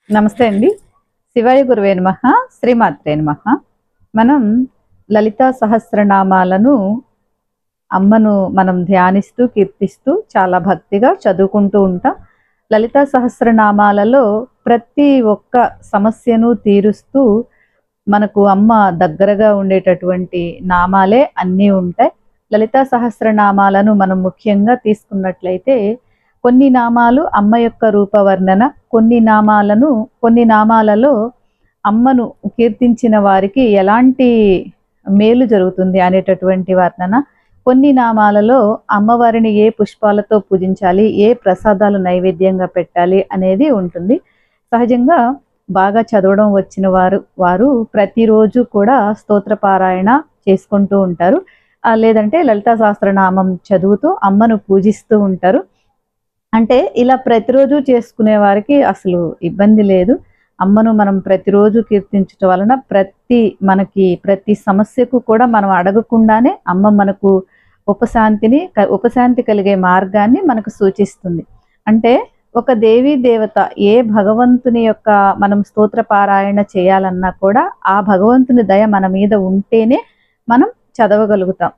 నమస్తే అండి. శివాయ గురువే నమః. శ్రీమాత్రే నమః. మనం లలితా సహస్రనామాలను మనం ధ్యానిస్తూ, కీర్తిస్తూ చాలా భక్తిగా చదువుకుంటూ ఉంటాం. లలితా సహస్రనామాలలో ప్రతి ఒక్క సమస్యను తీరుస్తూ మనకు అమ్మ దగ్గరగా ఉండేటటువంటి నామాలే అన్నీ ఉంటాయి. లలితా సహస్రనామాలను మనం ముఖ్యంగా తీసుకున్నట్లయితే కొన్ని నామాలు అమ్మ యొక్క రూపవర్ణన, కొన్ని నామాలలో అమ్మను కీర్తించిన వారికి ఎలాంటి మేలు జరుగుతుంది అనేటటువంటి వర్ణన, కొన్ని నామాలలో అమ్మవారిని ఏ పుష్పాలతో పూజించాలి, ఏ ప్రసాదాలు నైవేద్యంగా పెట్టాలి అనేది ఉంటుంది. సహజంగా బాగా చదవడం వచ్చిన వారు ప్రతిరోజు కూడా స్తోత్రపారాయణ చేసుకుంటూ ఉంటారు. లేదంటే లలితా సహస్రనామం చదువుతూ అమ్మను పూజిస్తూ ఉంటారు. అంటే ఇలా ప్రతిరోజు చేసుకునే వారికి అసలు ఇబ్బంది లేదు. అమ్మను మనం ప్రతిరోజు కీర్తించడం వలన ప్రతి సమస్యకు కూడా మనం అడగకుండానే అమ్మ మనకు ఉపశాంతి కలిగే మార్గాన్ని మనకు సూచిస్తుంది. అంటే ఒక దేవీ దేవత ఏ భగవంతుని యొక్క మనం స్తోత్ర పారాయణ చేయాలన్నా కూడా ఆ భగవంతుని దయ మన మీద ఉంటేనే మనం చదవగలుగుతాం,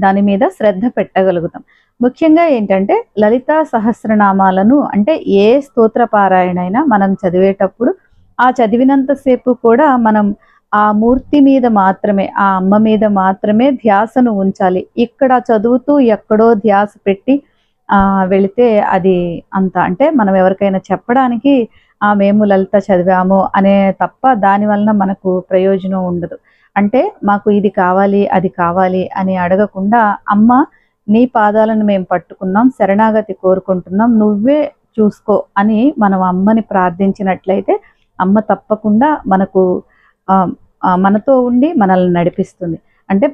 దాని మీద శ్రద్ధ పెట్టగలుగుతాం. ముఖ్యంగా ఏంటంటే లలితా సహస్రనామాలను అంటే ఏ స్తోత్ర పారాయణ అయినా మనం చదివేటప్పుడు ఆ చదివినంతసేపు కూడా మనం ఆ మూర్తి మీద మాత్రమే, ఆ అమ్మ మీద మాత్రమే ధ్యాసను ఉంచాలి. ఇక్కడ చదువుతూ ఎక్కడో ధ్యాస పెట్టి వెళితే అది అంత అంటే మనం ఎవరికైనా చెప్పడానికి మేము లలిత చదివాము అనే తప్ప దాని వలన మనకు ప్రయోజనం ఉండదు. అంటే మాకు ఇది కావాలి అది కావాలి అని అడగకుండా అమ్మ నీ పాదాలను మేము పట్టుకున్నాం, శరణాగతి కోరుకుంటున్నాం, నువ్వే చూసుకో అని మనం అమ్మని ప్రార్థించినట్లయితే అమ్మ తప్పకుండా మనతో ఉండి మనల్ని నడిపిస్తుంది. అంటే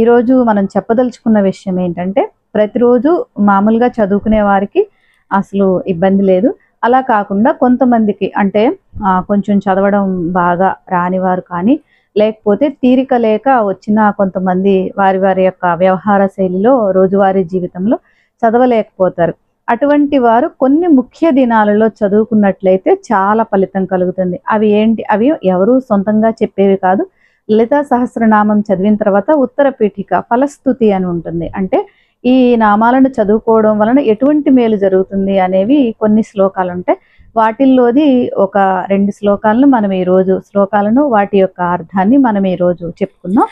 ఈరోజు మనం చెప్పదలుచుకున్న విషయం ఏంటంటే ప్రతిరోజు మామూలుగా చదువుకునే వారికి అసలు ఇబ్బంది లేదు. అలా కాకుండా కొంతమందికి అంటే కొంచెం చదవడం బాగా రానివారు కానీ లేకపోతే తీరిక లేక వచ్చిన కొంతమంది వారి యొక్క వ్యవహార శైలిలో రోజువారీ జీవితంలో చదవలేకపోతారు. అటువంటి వారు కొన్ని ముఖ్య దినాలలో చదువుకున్నట్లయితే చాలా ఫలితం కలుగుతుంది. అవి ఎవరు సొంతంగా చెప్పేవి కాదు. లలితా సహస్రనామం చదివిన తర్వాత ఉత్తర పీఠిక ఫలస్తుతి అని ఉంటుంది. అంటే ఈ నామాలను చదువుకోవడం వలన ఎటువంటి మేలు జరుగుతుంది అనేవి కొన్ని శ్లోకాలు ఉంటాయి. వాటిల్లోది ఒక 2 శ్లోకాలను వాటి యొక్క అర్థాన్ని మనం ఈరోజు చెప్పుకుందాం.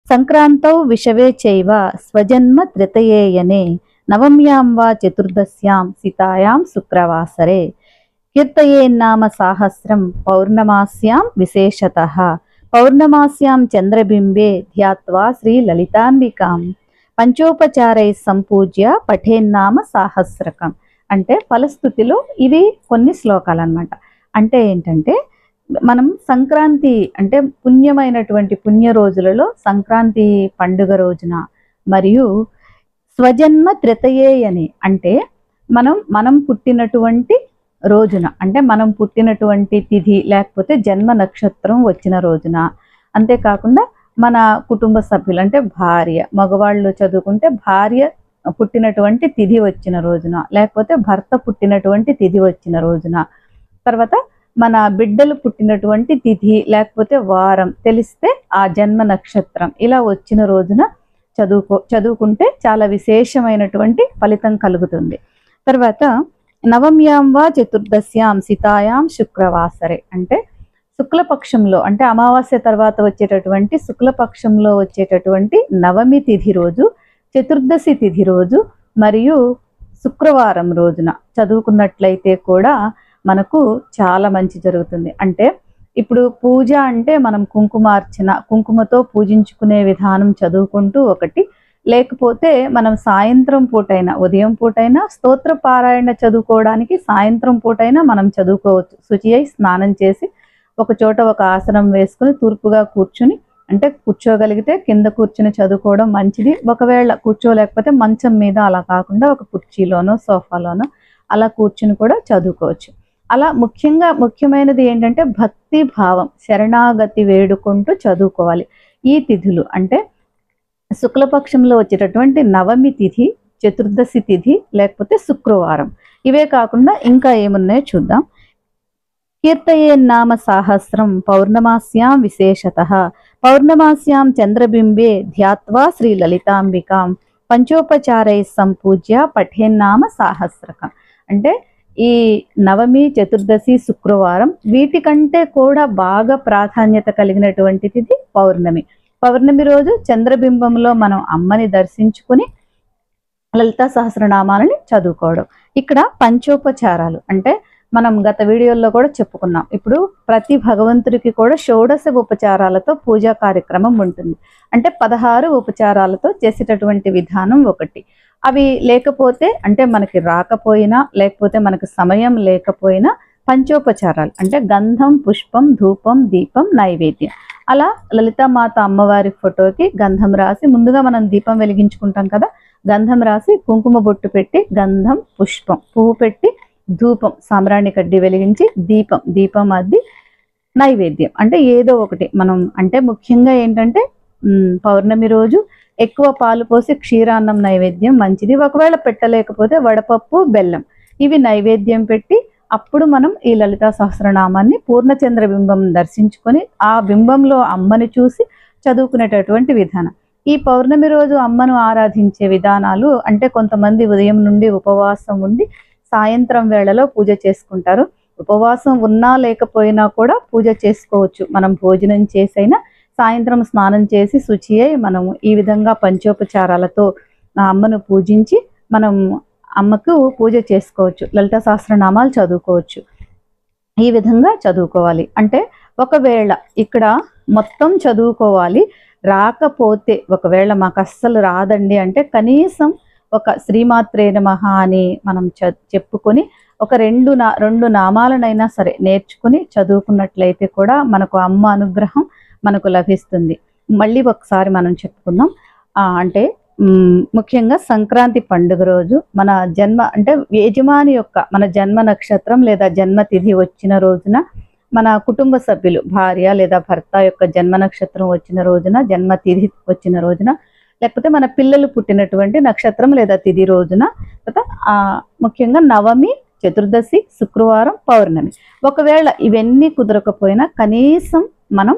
సంక్రాంతౌ విషవే చైవ స్వజన్మ త్రితయేయనే నవమ్యాం వా చతుర్దశ్యాం సితాయాం శుక్రవాసరే కీర్తయేన్నామ సాహస్రం పౌర్ణమాస్యాం విశేషతః పౌర్ణమాస్యాం చంద్రబింబే ధ్యాత్వా శ్రీ లలితాంబికాం పంచోపచారై సంపూజ్య పఠేన్నామ సాహస్రకం. అంటే ఫలస్థుతిలో ఇవి కొన్ని శ్లోకాలు అన్నమాట. అంటే ఏంటంటే మనం సంక్రాంతి అంటే పుణ్యమైనటువంటి పుణ్య రోజులలో సంక్రాంతి పండుగ రోజున మరియు స్వజన్మ త్రితయేయని అంటే మనం పుట్టినటువంటి రోజున అంటే మనం పుట్టినటువంటి తిథి లేకపోతే జన్మ నక్షత్రం వచ్చిన రోజున, అంతేకాకుండా మన కుటుంబ సభ్యులు అంటే భార్య, మగవాళ్ళు చదువుకుంటే భార్య పుట్టినటువంటి తిథి వచ్చిన రోజున, లేకపోతే భర్త పుట్టినటువంటి తిథి వచ్చిన రోజున, తర్వాత మన బిడ్డలు పుట్టినటువంటి తిథి లేకపోతే వారం తెలిస్తే ఆ జన్మ నక్షత్రం ఇలా వచ్చిన రోజున చదువుకుంటే చాలా విశేషమైనటువంటి ఫలితం కలుగుతుంది. తర్వాత నవమ్యాం వా చతుర్దశ్యాం సితాయాం శుక్రవాసరే అంటే శుక్లపక్షంలో అంటే అమావాస్య తర్వాత వచ్చేటటువంటి శుక్లపక్షంలో వచ్చేటటువంటి నవమి తిథి రోజు, చతుర్దశి తిథి రోజు మరియు శుక్రవారం రోజున చదువుకున్నట్లయితే కూడా మనకు చాలా మంచి జరుగుతుంది. అంటే ఇప్పుడు పూజ అంటే మనం కుంకుమతో పూజించుకునే విధానం చదువుకుంటూ ఒకటి, లేకపోతే మనం సాయంత్రం పూటైనా ఉదయం పూటైనా స్తోత్ర పారాయణ చదువుకోవడానికి సాయంత్రం పూటైనా మనం చదువుకోవచ్చు. శుచి అయి స్నానం చేసి ఒక చోట ఒక ఆసనం వేసుకుని తూర్పుగా కూర్చుని అంటే కూర్చోగలిగితే కింద కూర్చుని చదువుకోవడం మంచిది. ఒకవేళ కూర్చోలేకపోతే మంచం మీద అలా కాకుండా ఒక కుర్చీలోనో సోఫాలోనో అలా కూర్చుని కూడా చదువుకోవచ్చు. అలా ముఖ్యమైనది ఏంటంటే భక్తి భావం, శరణాగతి వేడుకుంటూ చదువుకోవాలి. ఈ తిథులు అంటే శుక్లపక్షంలో వచ్చేటటువంటి నవమి తిథి, చతుర్దశి తిథి లేకపోతే శుక్రవారం. ఇవే కాకుండా ఇంకా ఏమున్నాయో చూద్దాం. కీర్తయేన్నామ సాహస్రం పౌర్ణమాస్యాం విశేషతః పౌర్ణమాస్యాం చంద్రబింబే ధ్యాత్వా శ్రీ లలితాంబికాం పంచోపచారై సంపూజ్య పఠేన్నామ సాహస్రకం. అంటే ఈ నవమి, చతుర్దశి, శుక్రవారం వీటికంటే కూడా బాగా ప్రాధాన్యత కలిగినటువంటిది పౌర్ణమి. పౌర్ణమి రోజు చంద్రబింబంలో మనం అమ్మని దర్శించుకుని లలితా సహస్రనామాలని చదువుకోవడం. ఇక్కడ పంచోపచారాలు అంటే మనం గత వీడియోల్లో కూడా చెప్పుకున్నాం. ఇప్పుడు ప్రతి భగవంతుడికి కూడా షోడశ ఉపచారాలతో పూజా కార్యక్రమం ఉంటుంది. అంటే 16 ఉపచారాలతో చేసేటటువంటి విధానం ఒకటి. అవి లేకపోతే అంటే మనకి రాకపోయినా లేకపోతే మనకు సమయం లేకపోయినా పంచోపచారాలు అంటే గంధం, పుష్పం, ధూపం, దీపం, నైవేద్యం. అలా లలితామాత అమ్మవారి ఫోటోకి గంధం రాసి ముందుగా మనం దీపం వెలిగించుకుంటాం కదా, గంధం రాసి కుంకుమ బొట్టు పెట్టి గంధం, పుష్పం, పువ్వు పెట్టి ధూపం, సాంబ్రాణి కడ్డీ వెలిగించి దీపం అద్ది నైవేద్యం అంటే ఏదో ఒకటి మనం అంటే ముఖ్యంగా ఏంటంటే పౌర్ణమి రోజు ఎక్కువ పాలు పోసి క్షీరాన్నం నైవేద్యం మంచిది. ఒకవేళ పెట్టలేకపోతే వడపప్పు, బెల్లం ఇవి నైవేద్యం పెట్టి అప్పుడు మనం ఈ లలితా సహస్రనామాన్ని పూర్ణచంద్ర బింబం దర్శించుకొని ఆ బింబంలో అమ్మని చూసి చదువుకునేటటువంటి విధానం. ఈ పౌర్ణమి రోజు అమ్మను ఆరాధించే విధానాలు అంటే కొంతమంది ఉదయం నుండి ఉపవాసం ఉండి సాయంత్రం వేళలో పూజ చేసుకుంటారు. ఉపవాసం ఉన్నా లేకపోయినా కూడా పూజ చేసుకోవచ్చు. మనం భోజనం చేసైనా సాయంత్రం స్నానం చేసి శుచి అయి మనం ఈ విధంగా పంచోపచారాలతో అమ్మను పూజించి మనం అమ్మకు పూజ చేసుకోవచ్చు, లలితా సహస్రనామాలు చదువుకోవచ్చు. ఈ విధంగా చదువుకోవాలి. అంటే ఒకవేళ ఇక్కడ మొత్తం చదువుకోవాలి, రాకపోతే ఒకవేళ మాకు అస్సలు రాదండి అంటే కనీసం ఒక శ్రీమాత్రే నమః అని మనం చెప్పుకొని ఒక రెండు నామాలనైనా సరే నేర్చుకుని చదువుకున్నట్లయితే కూడా మనకు అమ్మ అనుగ్రహం మనకు లభిస్తుంది. మళ్ళీ ఒకసారి మనం చెప్పుకుందాం. అంటే ముఖ్యంగా సంక్రాంతి పండుగ రోజు మన జన్మ అంటే యజమాని యొక్క మన జన్మ నక్షత్రం లేదా జన్మ తిథి వచ్చిన రోజున మన కుటుంబ సభ్యులు భార్య లేదా భర్త యొక్క జన్మ నక్షత్రం వచ్చిన రోజున, జన్మ తిథి వచ్చిన రోజున, లేకపోతే మన పిల్లలు పుట్టినటువంటి నక్షత్రం లేదా తిథి రోజున, ముఖ్యంగా నవమి, చతుర్దశి, శుక్రవారం, పౌర్ణమి. ఒకవేళ ఇవన్నీ కుదరకపోయినా కనీసం మనం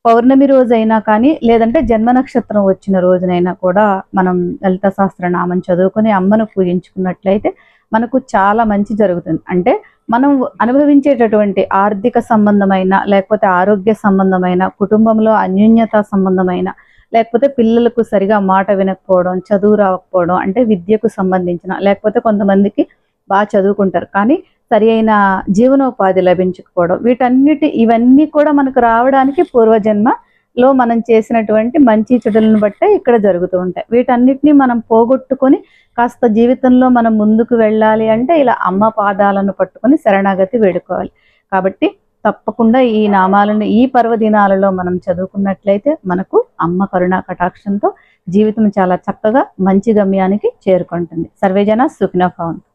పౌర్ణమి రోజైనా కానీ లేదంటే జన్మ నక్షత్రం వచ్చిన రోజునైనా కూడా మనం లలితా సహస్రనామం చదువుకొని అమ్మను పూజించుకున్నట్లయితే మనకు చాలా మంచి జరుగుతుంది. అంటే మనం అనుభవించేటటువంటి ఆర్థిక సంబంధమైన లేకపోతే ఆరోగ్య సంబంధమైన, కుటుంబంలో అన్యోన్యత సంబంధమైన, లేకపోతే పిల్లలకు సరిగా మాట వినకపోవడం, చదువు రాకపోవడం అంటే విద్యకు సంబంధించిన, లేకపోతే కొంతమందికి బాగా చదువుకుంటారు కానీ సరి అయిన జీవనోపాధి లభించకపోవడం, ఇవన్నీ కూడా మనకు రావడానికి పూర్వజన్మలో మనం చేసినటువంటి మంచి చెడులను బట్టే ఇక్కడ జరుగుతూ ఉంటాయి. వీటన్నిటిని మనం పోగొట్టుకొని కాస్త జీవితంలో మనం ముందుకు వెళ్ళాలి అంటే ఇలా అమ్మ పాదాలను పట్టుకొని శరణాగతి వేడుకోవాలి. కాబట్టి తప్పకుండా ఈ నామాలను ఈ పర్వదినాలలో మనం చదువుకున్నట్లయితే మనకు అమ్మ కరుణా కటాక్షంతో జీవితం చాలా చక్కగా మంచి గమ్యానికి చేరుకుంటుంది. సర్వేజన సుఖినో భవంతు.